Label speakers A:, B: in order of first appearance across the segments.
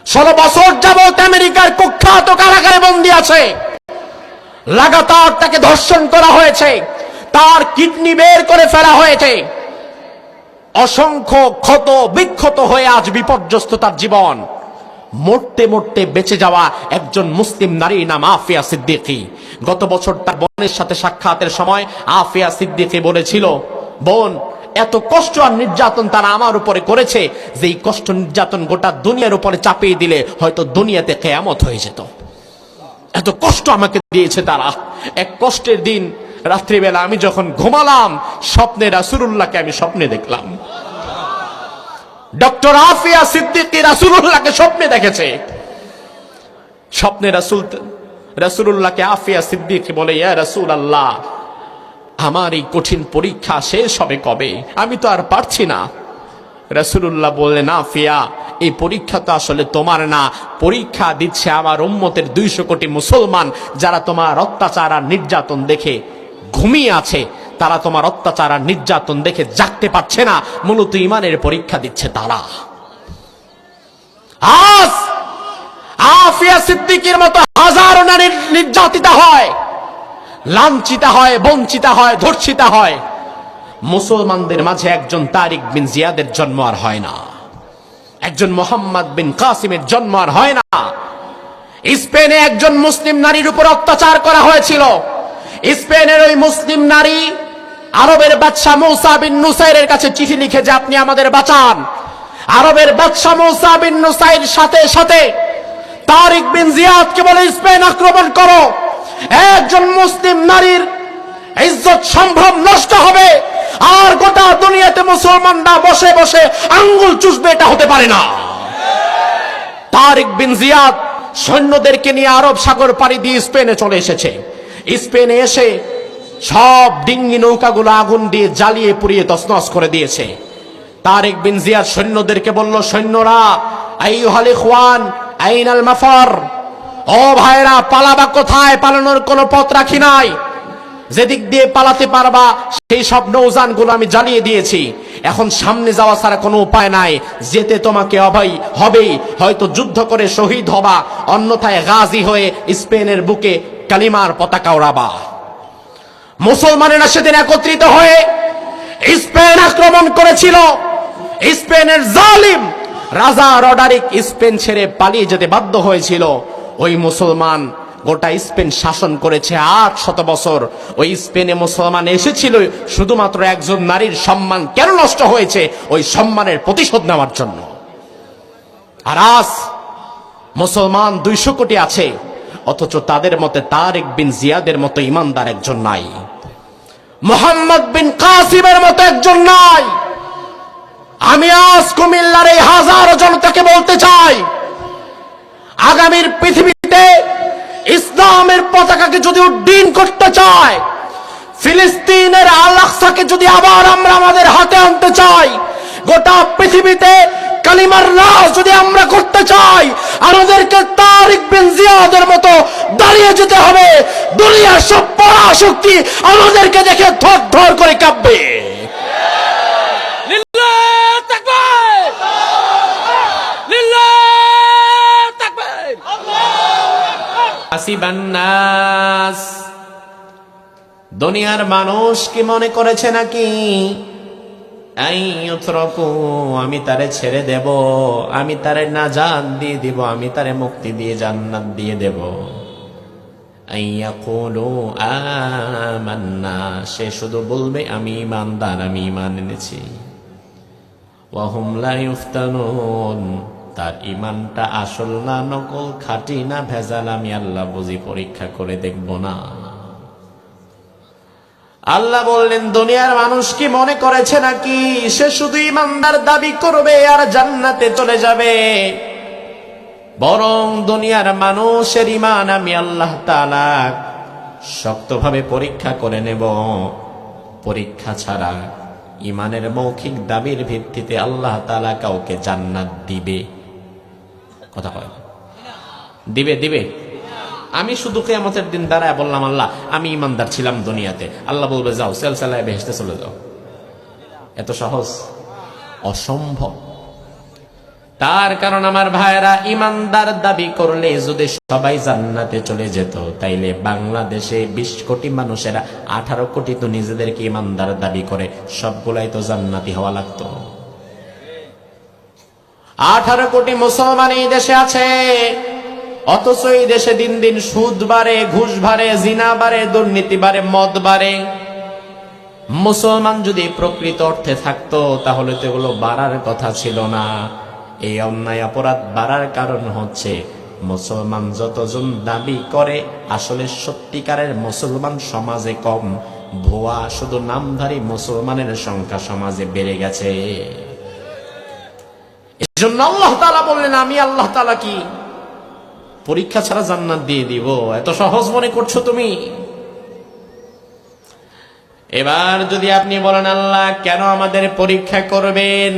A: 16 বছর যাবত আমেরিকার কুখ্যাত কারাগারে বন্দী আছে। লাগাতার তাকে ধর্ষণ করা হয়েছে, তার কিডনি বের করে ফেলা হয়েছে, অসংখ্য ক্ষত বিক্ষত হয়ে আজ বিপর্যস্ত তার জীবন। মরতে মরতে বেঁচে যাওয়া একজন মুসলিম নারী নাম আফিয়া সিদ্দিকী। গত বছর তার বোনের সাথে সাক্ষাতের সময় আফিয়া সিদ্দিকী বলেছিল, বোন, এত কষ্ট আর নির্যাতন তারা আমার উপরে করেছে যে এই কষ্ট নির্যাতন গোটা দুনিয়ার উপরে চাপিয়ে দিলে হয়তো দুনিয়াতে কিয়ামত হয়ে যেত। এত কষ্ট আমাকে দিয়েছে তারা। এক কষ্টের দিন রাত্রিবেলা আমি যখন ঘুমালাম, স্বপ্নে রাসূলুল্লাহকে আমি স্বপ্নে দেখলাম। ডক্টর আফিয়া সিদ্দিকী রাসূলুল্লাহকে স্বপ্নে দেখেছে। স্বপ্নে রাসূলুল্লাহকে আফিয়া সিদ্দিকী বলে, ইয়া রাসূলুল্লাহ, আমার এই কঠিন পরীক্ষা শেষ হবে কবে? আমি তো আর পারছি না। রাসূলুল্লাহ বললেন, আফিয়া, এই পরীক্ষা তো আসলে তোমার না, পরীক্ষা দিচ্ছে আমার উম্মতের 200 কোটি মুসলমান যারা তোমার অত্যাচার আর নির্যাতন দেখে ঘুমিয়ে আছে। তারা তোমার অত্যাচার আর নির্যাতন দেখে জাগতে পারছে না, মূলত ঈমানের পরীক্ষা দিচ্ছে তারা। আজ আফিয়া সিদ্দিকীর মতো হাজারো নারী নির্যাতিতা হয়, লাঞ্ছিতা হয়, বঞ্চিতা হয়, ধর্ষিতা হয়। মুসলমানদের মাঝে একজন তারিক বিন জিয়াদের জন্ম আর হয় না, একজন মোহাম্মদ বিন কাসিমের জন্ম আর হয় না। স্পেনে একজন মুসলিম নারীর উপর অত্যাচার করা হয়েছিল। স্পেনের ওই মুসলিম নারী আরবের বাদশা মূসা বিন নুসাইরের কাছে চিঠি লিখে যে আপনি আমাদের বাঁচান। আরবের বাদশা মূসা বিন নুসাইর সাথে সাথে তারিক বিন জিয়াদকে বলে, স্পেন আক্রমণ করো, একজন মুসলিম নারীর ইজ্জত সম্ভ্রম নষ্ট হবে আর গোটা দুনিয়াতে মুসলমানরা বসে বসে আঙ্গুল চুষবে, এটা হতে পারে না। তারিক বিন জিয়াদ সৈন্যদেরকে নিয়ে আরব সাগর পাড়ি দিয়ে স্পেনে চলে এসেছে। স্পেনে এসে সব ডিঙ্গি নৌকাগুলো আগুন দিয়ে জ্বালিয়ে পুড়িয়ে তছনছ করে দিয়েছে। তারিক বিন জিয়াদ সৈন্যদেরকে বলল, সৈন্যরা, আইয়ুহাল ইখওয়ান আইনাল মাফার, ও ভাইরা, পালাবা কোথায়? পালানোর কোনো পথ রাখি নাই। যেদিক দিয়ে পালাতে পারবা সেই সব নৌযানগুলো আমি জ্বালিয়ে দিয়েছি। এখন সামনে যাওয়া ছাড়া কোনো উপায় নাই, যেতে তোমাকে হবেই। হয়তো যুদ্ধ করে শহীদ হবা, অন্যথায় গাজী হয়ে স্পেনের বুকে কালিমার পতাকা ওড়াবা। মুসলমানেরা সেদিন একত্রিত হয়ে স্পেন আক্রমণ করেছিল। স্পেনের জালিম রাজা রডারিক স্পেন ছেড়ে পালিয়ে যেতে বাধ্য হয়েছিল। ওই মুসলমান গোটা স্পেন শাসন করেছে 800 বছর। ওই স্পেনে মুসলমান এসেছিল শুধুমাত্র একজন নারীর সম্মান কেন নষ্ট হয়েছে, ওই সম্মানের প্রতিশোধ নেওয়ার জন্য। আর আজ মুসলমান 200 কোটি আছে, অথচ তাদের মতে তারিক বিন জিয়াদের মতো ইমানদার একজন নাই, মোহাম্মদ বিন কাসিমের মতো একজন নাই। আমি আজ কুমিল্লার এই হাজারো জনতাকে বলতে চাই, আগামীর পৃথিবীতে ইসলামের পতাকাকে যদি উড্ডীন করতে চায়, ফিলিস্তিনের আল আকসাকে যদি আবার আমরা আমাদের হাতে আনতে চাই, গোটা পৃথিবীতে কালিমার রাজ যদি আমরা করতে চাই, আমাদেরকে তারিক বিন জিয়াদের মতো দাঁড়িয়ে যেতে হবে। দুনিয়ার সব পরাশক্তি আমাদেরকে দেখে ধর ধর করে কাঁপবে। দুনিয়ার মানুষ কি মনে করেছে নাকি আমি তারে ছেড়ে দেব, আমি তারে নাজাত দিয়ে দিব, আমি তারে মুক্তি দিয়ে জান্নাত দিয়ে দেব? আমান্না, সে শুধু বলবে আমি ঈমানদার, আমি ঈমান এনেছি। ওয়াহুম লা ইফতানুন, তার ঈমানটা আসল না নকল, খাঁটি না ভেজাল, আমি আল্লাহ বুঝি পরীক্ষা করে দেখব না। আল্লাহ বললেন, দুনিয়ার মানুষ কি মনে করেছে নাকি সে শুধু ঈমানদার দাবি করবে আর জান্নাতে চলে যাবে? বরং দুনিয়ার মানুষের ঈমান আমি আল্লাহ তাআলা শক্তভাবে পরীক্ষা করে নেব। পরীক্ষা ছাড়া ঈমানের মৌখিক দাবির ভিত্তিতে আল্লাহ তাআলা কাউকে জান্নাত দিবে? কথা কয় দিবে? দিবে? আমি শুধু কিয়ামতের দিন দাঁড়ায় বললাম, আল্লাহ আমি ঈমানদার ছিলাম দুনিয়াতে, আল্লাহ বলবে যাও সেলসালায় বেহেশতে চলে যাও। এত সহজ? অসম্ভব। তার কারণ আমার ভাইরা, ইমানদার দাবি করলে যদি সবাই জান্নাতে চলে যেত, তাইলে বাংলাদেশে 20 কোটি মানুষেরা 18 কোটি তো নিজেদেরকে ইমানদার দাবি করে, সবগুলাই তো জান্নাতি হওয়া লাগতো। 18 কোটি মুসলমান এই দেশে আছে, অথচ এই দেশে দিন দিন সুদ বাড়ে, ঘুষ বাড়ে, জিনা বাড়ে, দুর্নীতি বাড়ে, মদ বাড়ে। মুসলমান যদি প্রকৃত অর্থে থাকতো তাহলে তো এগুলো বাড়ার কথা ছিল না। এই অন্যায় অপরাধ বাড়ার কারণ হচ্ছে মুসলমান যতজন দাবি করে আসলে সত্যিকারের মুসলমান সমাজে কম, ভুয়া শুধু নামধারী মুসলমানের সংখ্যা সমাজে বেড়ে গেছে। এজন্য আল্লাহ তাআলা বললেন, আমি আল্লাহ তাআলা কি পরীক্ষা ছাড়া জান্নাত দিয়ে দিব? এত সহজ মনে করছো তুমি? এবার যদি আপনি বলেন, আল্লাহ কেন আমাদের পরীক্ষা করবেন?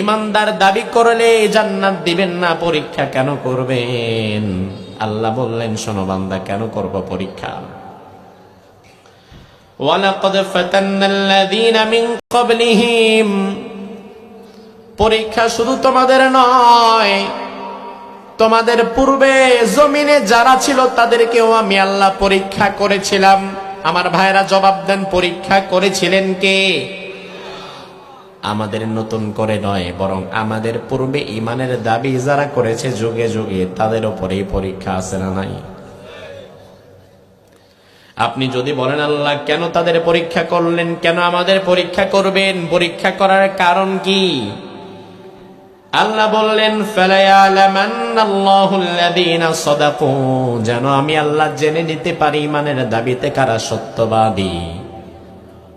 A: ইমানদার দাবি করলে জান্নাত দিবেন না, পরীক্ষা কেন করবেন? আল্লাহ বললেন, শোনো বান্দা, কেন করব পরীক্ষা? ওয়ালাকাদ ফাতান্নাল্লাযীনা মিন ক্বাবলিহিম, পরীক্ষা শুধু তোমাদের নয়, তোমাদের পূর্বে জমিনে যারা ছিল তাদেরকেও আমি আল্লাহ পরীক্ষা করেছিলাম। আমার ভাইরা জবাব দেন, পরীক্ষা করেছিলেন কে? আমাদের নতুন করে নয়, বরং আমাদের পূর্বে ঈমানের দাবি যারা করেছে যুগে যুগে, তাদের উপরেই পরীক্ষা আছে না নাই? আপনি যদি বলেন, আল্লাহ কেন তাদের পরীক্ষা করলেন, কেন আমাদের পরীক্ষা করবেন? পরীক্ষা করার কারণ কি? আল্লাহ বললেন, ফালায়ালামান্নাল্লাহুল্লাযীনা সাদাকু, যেন আমি আল্লাহ জেনে নিতে পারি ঈমানের দাবিতে কারা সত্যবাদী,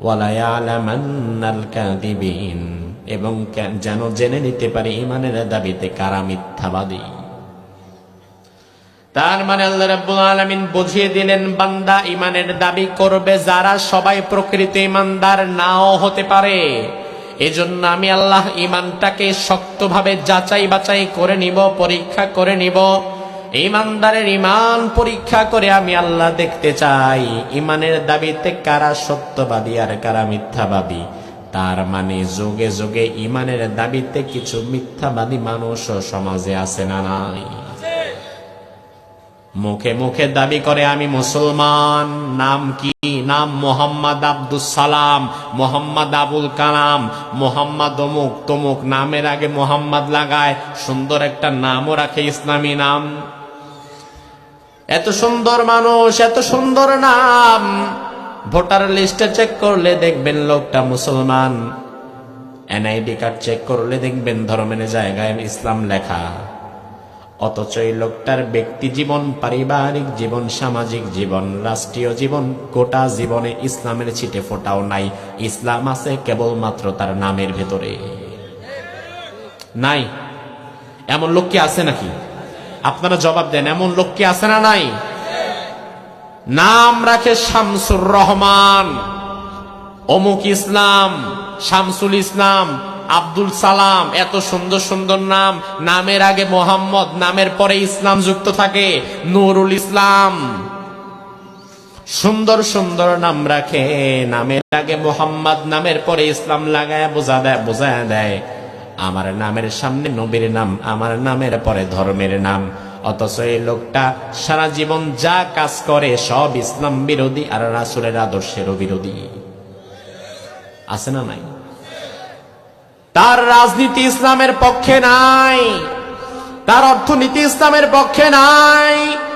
A: ওয়ালায়ালামান্নাল কাযিবিন, এবং যেন জেনে নিতে পারি ঈমানের দাবিতে কারা মিথ্যাবাদী। তার মানে আল্লাহ রাব্বুল আলামিন বুঝিয়ে দিলেন, বান্দা ঈমানের দাবি করবে যারা, সবাই প্রকৃত ঈমানদার নাও হতে পারে। এজন্য আমি আল্লাহ ঈমানটাকে শক্তভাবে যাচাই বাছাই করে নিব, পরীক্ষা করে নিব। ঈমানদারের ঈমান পরীক্ষা করে আমি আল্লাহ দেখতে চাই ঈমানের দাবিতে কারা সত্যবাদী আর কারা মিথ্যাবাদী। তার মানে যুগে যুগে ঈমানের দাবিতে কিছু মিথ্যাবাদী মানুষও সমাজে আছে না নাই? মুখে মুখে দাবি করে আমি মুসলমান, নাম কি? নাম মোহাম্মদ আব্দুস সালাম, মোহাম্মদ আবুল কালাম, মোহাম্মদ অমুক তমুক, নামের আগে মোহাম্মদ লাগায়, সুন্দর একটা নামও রাখে, ইসলামী নাম। এত সুন্দর মানুষ, এত সুন্দর নাম, ভোটার লিস্টে চেক করলে দেখবেন লোকটা মুসলমান, এনআইডি কার্ড চেক করলে দেখবেন ধর্মের জায়গায় ইসলাম লেখা। অথচ এই লোকটার ব্যক্তি জীবন, পারিবারিক জীবন, সামাজিক জীবন, রাষ্ট্রীয় জীবন, গোটা জীবনে ইসলামের ছিটে ফোটাও নাই। ইসলাম আছে কেবলমাত্র তার নামের ভেতরে, নাই? এমন লোক কি আছে নাকি? আপনারা জবাব দেন, এমন লোক কি আছে না নাই? নাম রাখে শামসুর রহমান, অমুক ইসলাম, শামসুল ইসলাম, আব্দুল সালাম, এত সুন্দর সুন্দর নাম, নামের আগে মোহাম্মদ, নামের পরে ইসলাম যুক্ত থাকে, নুরুল ইসলাম, সুন্দর সুন্দর নাম রাখে, নামের আগে মোহাম্মদ, নামের পরে ইসলাম লাগায় বোঝায় দেয় আমার নামের সামনে নবীর নাম, আমার নামের পরে ধর্মের নাম। অথচ এই লোকটা সারা জীবন যা কাজ করে সব ইসলাম বিরোধী আর রাসূলের আদর্শেরও বিরোধী। আছে না নাই? তার রাজনীতি ইসলামের পক্ষে নাই, তার অর্থনীতি ইসলামের পক্ষে নাই,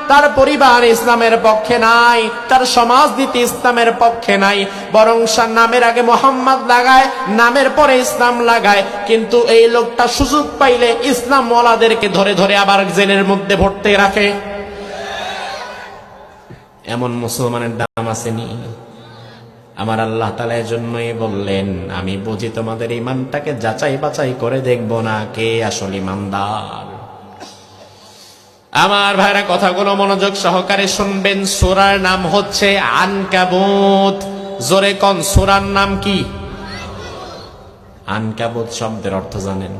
A: তার পরিবার ইসলামের পক্ষে নাই, তার সমাজনীতি ইসলামের পক্ষে নাই, বরং নামের আগে মোহাম্মদ লাগায়, নামের পরে ইসলাম লাগায়। কিন্তু এই লোকটা সুযোগ পাইলে ইসলাম ওয়ালাদেরকে ধরে ধরে আবার জেলের মধ্যে ভরতে রাখে। এমন মুসলমানের দাম আসেনি? আমার আল্লাহ তাআলা এজন্যই বললেন, আমি বুঝি তোমাদের ঈমানটাকে যাচাই বাছাই করে দেখব না কে আসল ঈমানদার। আমার ভাইরা কথাগুলো মনোযোগ সহকারে শুনবেন। সূরার নাম হচ্ছে আনকাবুত। জোরে কোন, সূরার নাম কি? আনকাবুত শব্দের অর্থ জানেন?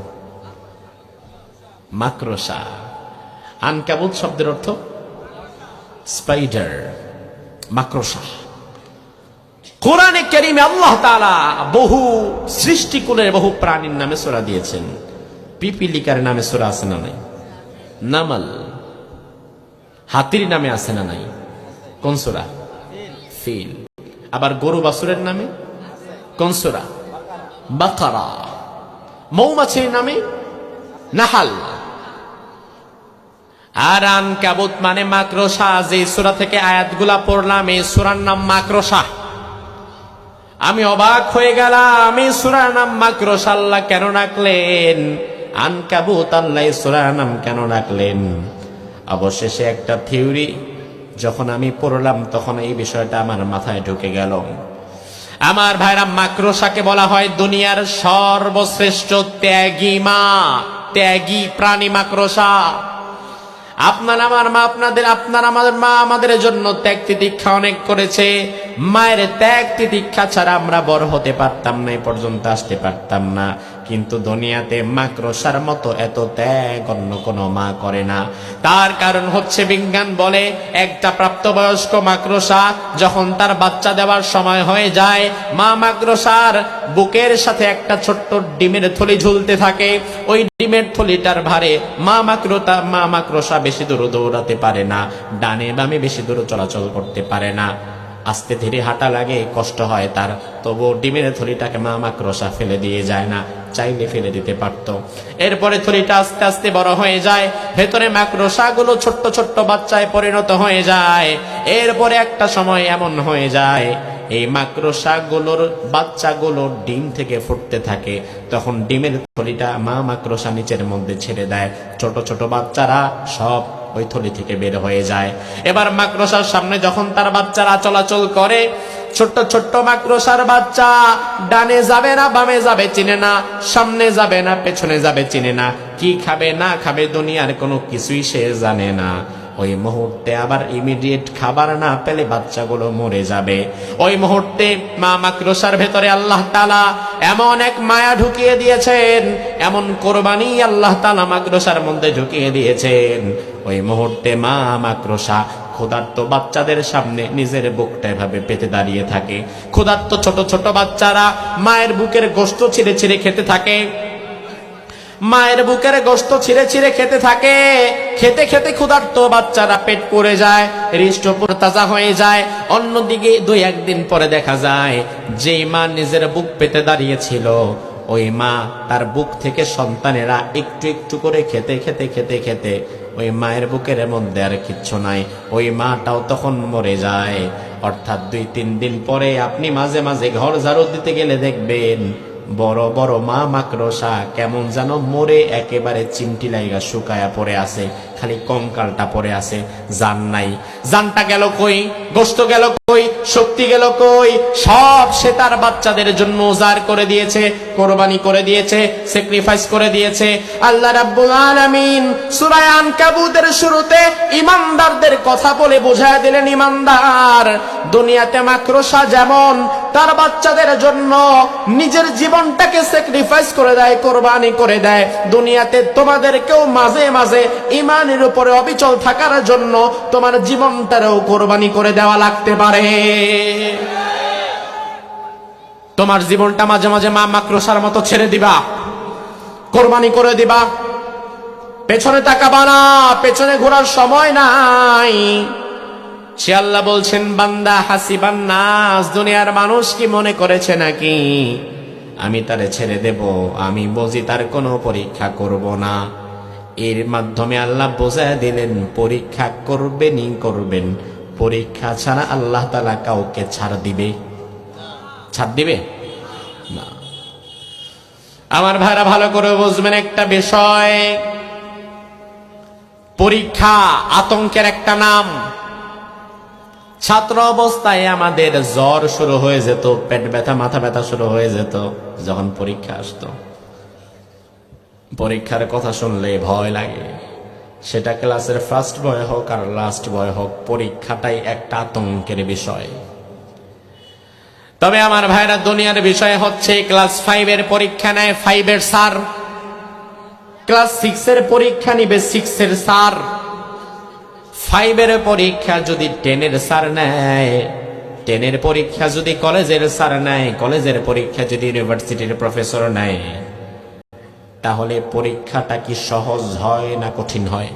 A: মাকড়সা। আনকাবুত শব্দের অর্থ স্পাইডার, মাকড়সা। কোরআনে কারীমে আল্লাহ তাআলা বহু সৃষ্টিকুলের বহু প্রাণীর নামে সূরা দিয়েছেন। পিপিলিকার নামে সূরা আছে না নাই? নামাল। হাতির নামে আছে না নাই? কোন সূরা? ফিল। আবার গরু বাছুরের নামে কোন সূরা? বাকারা। মৌমাছির নামে নাহাল। আর আনকাবুত মানে মাকড়সা। যে সূরা থেকে আয়াতগুলা পড়লাম এই সূরার নাম মাকড়সা। আমি অবাক হয়ে গেলাম, এই সূরার নাম মাকড়সা আল্লাহ কেন রাখলেন? আনকাবুত আল্লাহ এই সূরার নাম কেন রাখলেন? অবশেষে একটা থিওরি যখন আমি পড়লাম তখন এই বিষয়টা আমার মাথায় ঢুকে গেল। আমার ভাইরা, মাকড়সাকে বলা হয় দুনিয়ার সর্বশ্রেষ্ঠ ত্যাগী মা, ত্যাগী প্রাণী মাকড়সা। আপনার আমার মা, আপনার আমাদের মা আমাদের জন্য ত্যাগ তিতিক্ষা অনেক করেছে। মায়ের ত্যাগ তিতিক্ষা ছাড়া আমরা বড় হতে পারতাম না, এই পর্যন্ত আসতে পারতাম না। কিন্তু দুনিয়াতে মাকড়সার মতো এত ত্যাগ অন্য কোনো মা করে না। তার কারণ হচ্ছে বিজ্ঞান বলে একটা প্রাপ্তবয়স্ক মাকড়সা যখন তার বাচ্চা দেওয়ার সময় হয়ে যায়, মা মাকড়সার বুকের সাথে একটা ছোট্ট ডিমের থলি ঝুলতে থাকে। ওই ডিমের থলিটার ভারে মা মাকড়সা বেশি দূর দৌড়াতে পারে না, ডানে বামে বেশি দূর চলাচল করতে পারে না, আস্তে ধীরে হাঁটা লাগে, কষ্ট হয় তার। তবু ডিমের থলিটাকে মা মাকড়সা ফেলে দিয়ে যায় না, চাইলে ফেলে দিতে পারত। এরপরে থলিটা আস্তে আস্তে বড় হয়ে যায়, ভেতরে মাকড়সা গুলো ছোট্ট ছোট্ট বাচ্চায় পরিণত হয়ে যায়। এরপরে একটা সময় এমন হয়ে যায় এই মাকড়সা গুলোর বাচ্চাগুলো ডিম থেকে ফুটতে থাকে। তখন ডিমের থলিটা মা মাকড়সা নিচের মধ্যে ছেড়ে দেয়, ছোট ছোট বাচ্চারা সব ওই থলি থেকে বের হয়ে যায়। এবার মাকড়সার সামনে যখন তার বাচ্চারা চলাচল করে, ছোট্ট ছোট্ট মাকড়সার বাচ্চা ডানে যাবে না বামে যাবে চিনে না, সামনে যাবে না পেছনে যাবে চিনে না, কি খাবে না খাবে দুনিয়ার কোনো কিছুই সে জানে না। ওই মুহূর্তে আবার ইমিডিয়েট খাবার না পেলে বাচ্চাগুলো মরে যাবে। ওই মুহূর্তে মা মাকড়সার ভেতরে আল্লাহ তাআলা এমন এক মায়া ঢুকিয়ে দিয়েছেন, এমন কোরবানি আল্লাহ তাআলা মাকড়সার মধ্যে ঢুকিয়ে দিয়েছেন। ওই মুহূর্তে মা মাকড়সা ক্ষুধার্ত বাচ্চাদের সামনে নিজের বুকটা এভাবে পেতে দাঁড়িয়ে থাকে। ক্ষুধার্ত ছোট ছোট বাচ্চারা মায়ের বুকের গোশত ছিঁড়ে ছিঁড়ে খেতে থাকে, মায়ের বুকের গোশত ছিঁড়ে ছিঁড়ে খেতে থাকে। খেতে খেতে ক্ষুধার্ত বাচ্চারা পেট পড়ে যায়, হৃষ্টপুর তাজা হয়ে যায়। অন্যদিকে 2-1 দিন পরে দেখা যায় যে মা নিজের বুক পেতে দাঁড়িয়েছিল, ওই মা তার বুক থেকে সন্তানেরা একটু একটু করে খেতে খেতে খেতে খেতে ওই মায়ের বুকের মধ্যে আর কিচ্ছু নাই, ওই মাটাও তখন মরে যায়। অর্থাৎ 2-3 দিন পরে আপনি মাঝে মাঝে ঘর ঝাড়ু দিতে গেলে দেখবেন বড় বড় মা মাকড়সা কেমন যেন মরে একেবারে চিমটি লাইগা শুকায়া পড়ে আছে, খালি কঙ্কালটা পড়ে আছে, জান নাই। জানটা গেল কই, গোশত গেল কই, শক্তি গেল কই? সব সে তার বাচ্চাদের জন্য উজাড় করে দিয়েছে, কোরবানি করে দিয়েছে, স্যাক্রিফাইস করে দিয়েছে। আল্লাহ রাব্বুল আলামিন সূরা আনকাবুতের শুরুতে ঈমানদারদের কথা বলে বোঝায় দিলেন, ঈমানদার দুনিয়াতে মাকড়সা যেমন তার বাচ্চাদের জন্য নিজের জীবনটাকে স্যাক্রিফাইস করে দেয়, কোরবানি করে দেয়, দুনিয়াতে তোমাদেরকেও মাঝে মাঝে ঈমানের উপরে অবিচল থাকার জন্য তোমার জীবনটারও কোরবানি করে দেওয়া লাগতে পারে। তোমার জীবনটা মাঝে মাঝে মা মাকড়সার মতো ছেড়ে দিবা, কোরবানি করে দিবা, পেছনে তাকাবা না, পেছনে ঘোরার সময় নাই। সে আল্লাহ বলছেন, বান্দা হাসিবান নাস, দুনিয়ার মানুষ কি মনে করেছে নাকি আমি তারে ছেড়ে দেব, আমি বুঝি তার কোনো পরীক্ষা করব না। এর মাধ্যমে আল্লাহ বোঝায় দিলেন পরীক্ষা করবেনই করবেন, পরীক্ষা ছাড়া আল্লাহ তাআলা কাউকে ছাড় দিবে না। আমার ভাইরা ভালো করে বুঝবেন একটা বিষয়, পরীক্ষা আতঙ্কের একটা নাম। ছাত্র অবস্থায় আমাদের জ্বর শুরু হয়ে যেত, পেট ব্যথা মাথা ব্যথা শুরু হয়ে যেত যখন পরীক্ষা আসতো। পরীক্ষার কথা শুনলে ভয় লাগে, সেটা ক্লাসের ফার্স্ট বয় হোক আর লাস্ট বয় হোক, পরীক্ষাটাই একটা আতঙ্কের বিষয়। তবে আমার ভাইরা দুনিয়ার বিষয় হচ্ছে ক্লাস 5-এর পরীক্ষা নেয় 5-এর স্যার, ক্লাস 6-এর পরীক্ষা নিবে 6-এর স্যার, 5-এর পরীক্ষা যদি 10-এর স্যার নেয়, 10-এর পরীক্ষা যদি কলেজের স্যার নেয়, কলেজের পরীক্ষা যদি ইউনিভার্সিটির প্রফেসর নেয়, তাহলে পরীক্ষাটা কি সহজ হয় না কঠিন হয়?